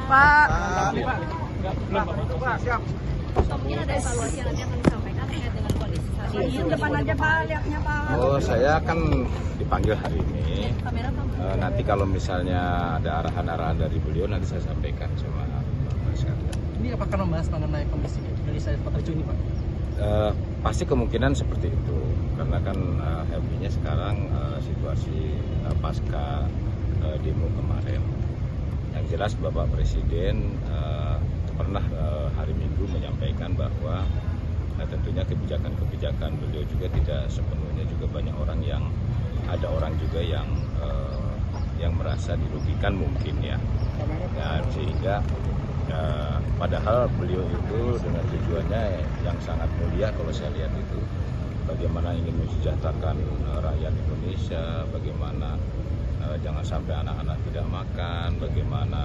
Pak. Siap. Mungkin ada evaluasi yang nanti akan disampaikan terkait dengan kondisi saat ini. Depan aja Pak, lihatnya Pak. Oh, saya akan dipanggil hari ini. Kamera Pak. Nanti kalau misalnya ada arahan-arahan dari beliau, nanti saya sampaikan sama Pak sekalian. Ini apakah membahas mengenai kondisi Indonesia seperti ini, Pak? Pasti kemungkinan seperti itu, karena kan happy-nya sekarang situasi pasca demo kemarin. Yang jelas Bapak Presiden pernah hari Minggu menyampaikan bahwa tentunya kebijakan-kebijakan beliau juga tidak sepenuhnya juga banyak orang yang ada orang juga yang merasa dirugikan mungkin ya. Dan sehingga padahal beliau itu dengan tujuannya yang sangat mulia kalau saya lihat itu bagaimana ingin mensejahterakan rakyat Indonesia, bagaimana jangan sampai anak-anak tidak makan, bagaimana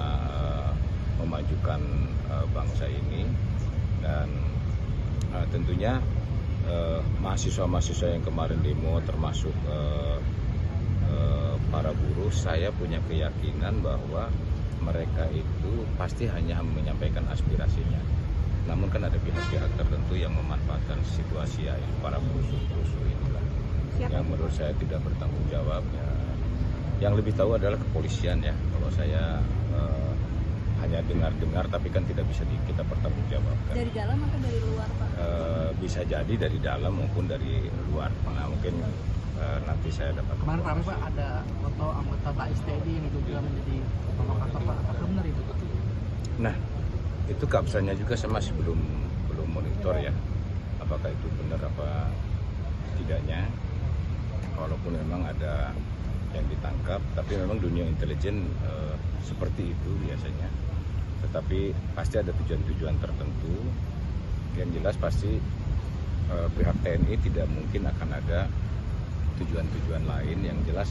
memajukan bangsa ini, dan tentunya mahasiswa-mahasiswa yang kemarin demo termasuk para buruh, saya punya keyakinan bahwa mereka itu pasti hanya menyampaikan aspirasinya. Namun kan ada pihak-pihak tertentu yang memanfaatkan situasi ya, para perusuh-perusuh inilah yang menurut saya tidak bertanggung jawab ya. Yang lebih tahu adalah kepolisian ya. Kalau saya hanya dengar-dengar tapi kan tidak bisa kita pertanggungjawabkan. Dari dalam atau dari luar Pak? Bisa jadi dari dalam maupun dari luar. Nah, mungkin nanti saya dapat. Kemarin ramai Pak ada foto anggota TNI yang diduga menjadi provokator Pak. Apakah benar itu? Nah, itu keabsahannya juga saya masih belum monitor ya. Apakah itu benar apa tidaknya? Walaupun memang ada yang ditangkap, tapi memang dunia intelijen seperti itu biasanya. Tetapi pasti ada tujuan-tujuan tertentu. Yang jelas pasti pihak TNI tidak mungkin akan ada tujuan-tujuan lain. Yang jelas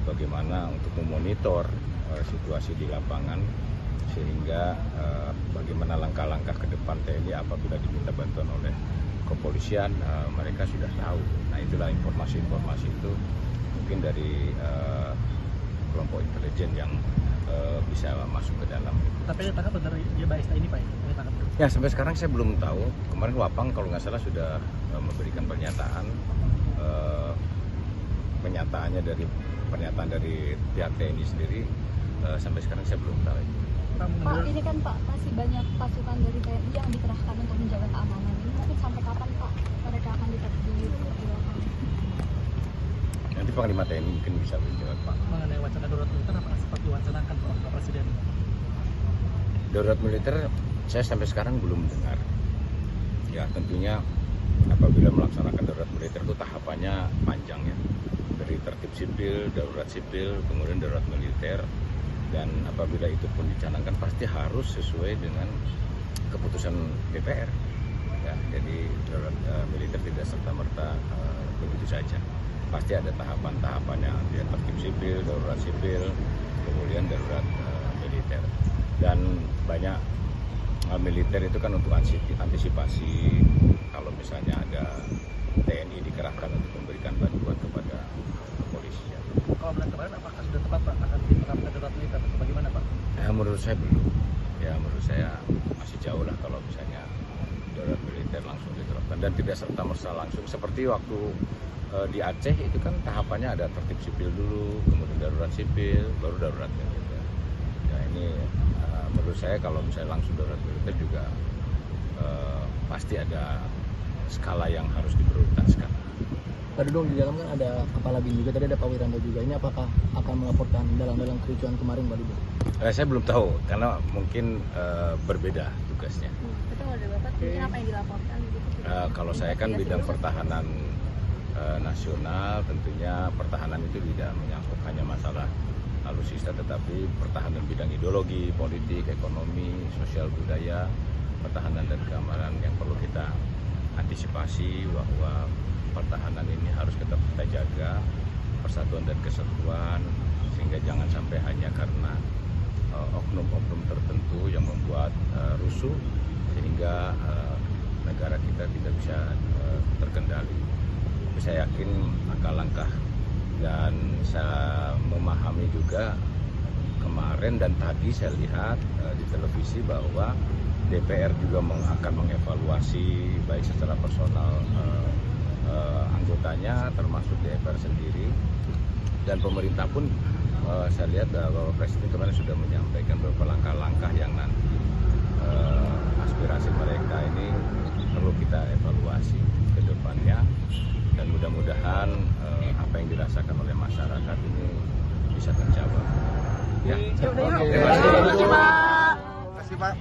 bagaimana untuk memonitor situasi di lapangan, sehingga bagaimana langkah-langkah ke depan TNI apabila diminta bantuan oleh kepolisian, mereka sudah tahu. Nah, itulah informasi-informasi itu mungkin dari kelompok intelijen yang bisa masuk ke dalam. Tapi ditangkap dari Jabais ini Pak? Ya, sampai sekarang saya belum tahu. Kemarin Wapang kalau nggak salah sudah memberikan pernyataan. Pernyataan dari pihak TNI sendiri, sampai sekarang saya belum tahu. Pak, ini kan Pak masih banyak pasukan dari TNI yang dikerahkan untuk menjaga keamanan. Ini mungkin sampai kapan Pak mereka akan dilakukan? Nanti Panglima TNI mungkin bisa menjawab Pak. Mengenai wacana darurat militer apakah sempat diwacanakan Pak Presiden? Darurat militer saya sampai sekarang belum dengar. Ya, tentunya apabila melaksanakan darurat militer itu tahapannya panjang ya. Dari tertib sipil, darurat sipil, kemudian darurat militer. Dan apabila itu pun dicanangkan pasti harus sesuai dengan keputusan DPR. Ya, jadi darurat militer tidak serta-merta begitu saja. Pasti ada tahapan-tahapannya, ya, tertib sipil, darurat sipil, kemudian darurat militer. Dan banyak militer itu kan untuk antisipasi kalau misalnya ada TNI dikerahkan untuk memberikan bantuan kepada kepolisian. Kalau bulan kemarin apakah sudah tepat Pak akan diterapkan darurat militer atau bagaimana Pak? Ya, menurut saya belum. Ya, menurut saya masih jauh lah kalau misalnya darurat militer langsung diterapkan, dan tidak serta-merta langsung seperti waktu di Aceh itu kan tahapannya ada tertib sipil dulu, kemudian darurat sipil, baru darurat militer. Ya, ini menurut saya kalau misalnya langsung darurat militer juga pasti ada skala yang harus diprioritaskan. Tadi dong di dalam kan ada Kepala BIN juga, tadi ada Pak Wiranto juga. Ini apakah akan melaporkan dalam kericuan kemarin Pak Dudung? Saya belum tahu karena mungkin berbeda tugasnya. Betul ada Bapak, mungkin apa yang dilaporkan gitu? Kalau saya kan bidang pertahanan nasional, tentunya pertahanan itu tidak menyangkut hanya masalah alutsista, tetapi pertahanan bidang ideologi, politik, ekonomi, sosial, budaya, pertahanan dan keamanan yang perlu kita antisipasi bahwa pertahanan ini harus tetap kita jaga, persatuan dan kesatuan, sehingga jangan sampai hanya karena oknum-oknum tertentu yang membuat rusuh sehingga negara kita tidak bisa terkendali. Saya yakin langkah-langkah, dan saya memahami juga kemarin kemarin dan tadi saya lihat di televisi bahwa DPR juga akan mengevaluasi baik secara personal anggotanya termasuk DPR sendiri, dan pemerintah pun saya lihat bahwa Presiden kemarin sudah menyampaikan beberapa langkah-langkah yang nanti aspirasi mereka ini perlu kita evaluasi ke depannya, dan mudah-mudahan apa yang dirasakan oleh masyarakat ini bisa terjawab. Ya. Terima Oke. kasih, Pak. Terima kasih Pak.